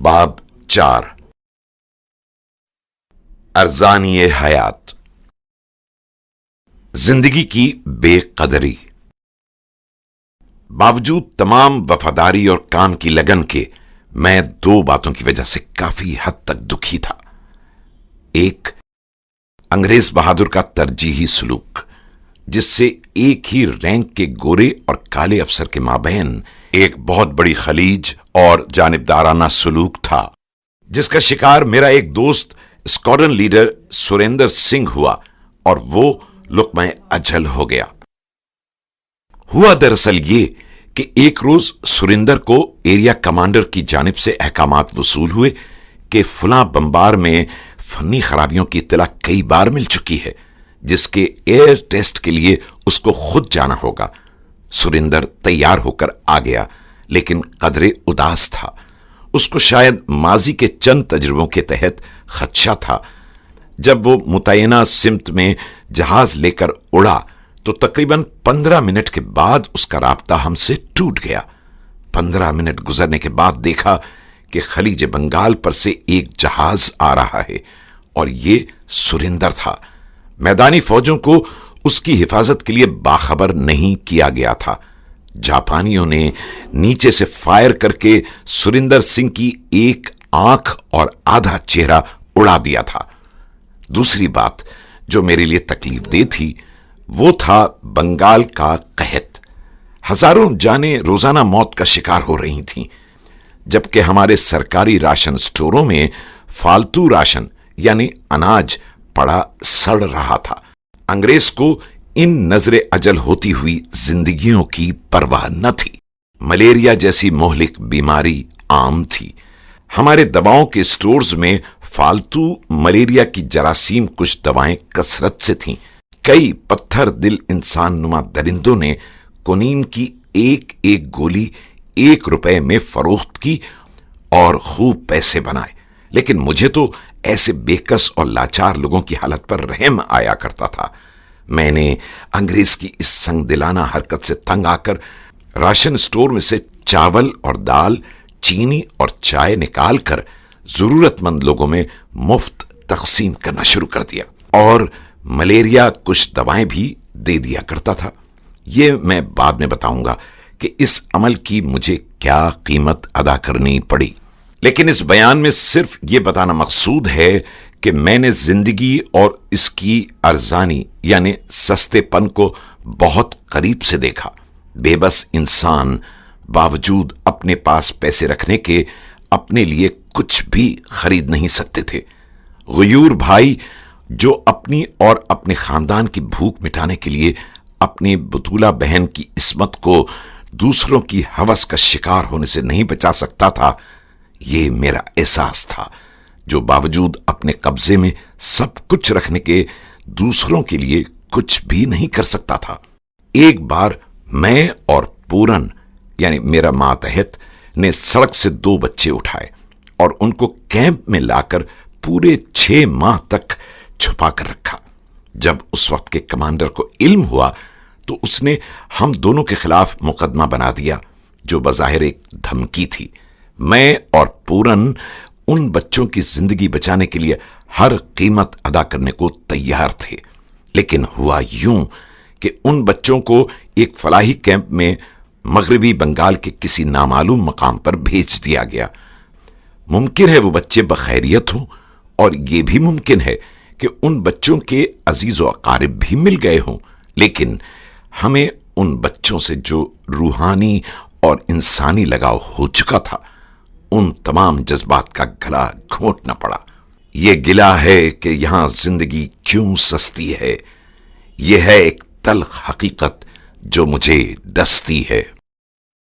باب 4 ارزانی حیات، زندگی کی بے قدری۔ باوجود تمام وفاداری اور کام کی لگن کے میں دو باتوں کی وجہ سے کافی حد تک دکھی تھا۔ ایک، انگریز بہادر کا ترجیحی سلوک، جس سے ایک ہی رینک کے گورے اور کالے افسر کے مابین ایک بہت بڑی خلیج اور جانبدارانہ سلوک تھا، جس کا شکار میرا ایک دوست اسکواڈرن لیڈر سریندر سنگھ ہوا اور وہ لقمہ اجل ہو گیا۔ ہوا دراصل یہ کہ ایک روز سریندر کو ایریا کمانڈر کی جانب سے احکامات وصول ہوئے کہ فلاں بمبار میں فنی خرابیوں کی اطلاع کئی بار مل چکی ہے، جس کے ایئر ٹیسٹ کے لیے اس کو خود جانا ہوگا۔ سریندر تیار ہو کر آ گیا، لیکن قدرے اداس تھا۔ اس کو شاید ماضی کے چند تجربوں کے تحت خدشہ تھا۔ جب وہ متعینہ سمت میں جہاز لے کر اڑا تو تقریباً 15 منٹ کے بعد اس کا رابطہ ہم سے ٹوٹ گیا۔ 15 منٹ گزرنے کے بعد دیکھا کہ خلیج بنگال پر سے ایک جہاز آ رہا ہے اور یہ سریندر تھا۔ میدانی فوجوں کو اس کی حفاظت کے لیے باخبر نہیں کیا گیا تھا۔ جاپانیوں نے نیچے سے فائر کر کے سریندر سنگھ کی ایک آنکھ اور آدھا چہرہ اڑا دیا تھا۔ دوسری بات جو میرے لیے تکلیف دہ تھی وہ تھا بنگال کا قحط۔ ہزاروں جانیں روزانہ موت کا شکار ہو رہی تھیں، جبکہ ہمارے سرکاری راشن سٹوروں میں فالتو راشن یعنی اناج پڑا سڑ رہا تھا۔ انگریز کو ان نظر اجل ہوتی ہوئی زندگیوں کی پرواہ نہ تھی۔ ملیریا جیسی مہلک بیماری عام تھی۔ ہمارے دواؤں کے سٹورز میں فالتو ملیریا کی جراثیم کش دوائیں کثرت سے تھیں۔ کئی پتھر دل انسان نما درندوں نے کنین کی ایک ایک گولی 1 روپے میں فروخت کی اور خوب پیسے بنائے، لیکن مجھے تو ایسے بےکس اور لاچار لوگوں کی حالت پر رحم آیا کرتا تھا۔ میں نے انگریز کی اس سنگ دلانہ حرکت سے تنگ آ کر راشن سٹور میں سے چاول اور دال، چینی اور چائے نکال کر ضرورت مند لوگوں میں مفت تقسیم کرنا شروع کر دیا اور ملیریا کچھ دوائیں بھی دے دیا کرتا تھا۔ یہ میں بعد میں بتاؤں گا کہ اس عمل کی مجھے کیا قیمت ادا کرنی پڑی، لیکن اس بیان میں صرف یہ بتانا مقصود ہے کہ میں نے زندگی اور اس کی ارزانی یعنی سستے پن کو بہت قریب سے دیکھا۔ بے بس انسان باوجود اپنے پاس پیسے رکھنے کے اپنے لیے کچھ بھی خرید نہیں سکتے تھے۔ غیور بھائی جو اپنی اور اپنے خاندان کی بھوک مٹانے کے لیے اپنی بطولہ بہن کی عصمت کو دوسروں کی ہوس کا شکار ہونے سے نہیں بچا سکتا تھا، یہ میرا احساس تھا، جو باوجود اپنے قبضے میں سب کچھ رکھنے کے دوسروں کے لیے کچھ بھی نہیں کر سکتا تھا۔ ایک بار میں اور پورن یعنی میرا ماتحت نے سڑک سے 2 بچے اٹھائے اور ان کو کیمپ میں لا کر پورے 6 ماہ تک چھپا کر رکھا۔ جب اس وقت کے کمانڈر کو علم ہوا تو اس نے ہم دونوں کے خلاف مقدمہ بنا دیا، جو بظاہر ایک دھمکی تھی۔ میں اور پورن ان بچوں کی زندگی بچانے کے لیے ہر قیمت ادا کرنے کو تیار تھے، لیکن ہوا یوں کہ ان بچوں کو ایک فلاحی کیمپ میں مغربی بنگال کے کسی نامعلوم مقام پر بھیج دیا گیا۔ ممکن ہے وہ بچے بخیریت ہوں، اور یہ بھی ممکن ہے کہ ان بچوں کے عزیز و اقارب بھی مل گئے ہوں، لیکن ہمیں ان بچوں سے جو روحانی اور انسانی لگاؤ ہو چکا تھا، ان تمام جذبات کا گلا گھونٹنا پڑا۔ یہ گلا ہے کہ یہاں زندگی کیوں سستی ہے۔ یہ ہے ایک تلخ حقیقت جو مجھے ڈستی ہے۔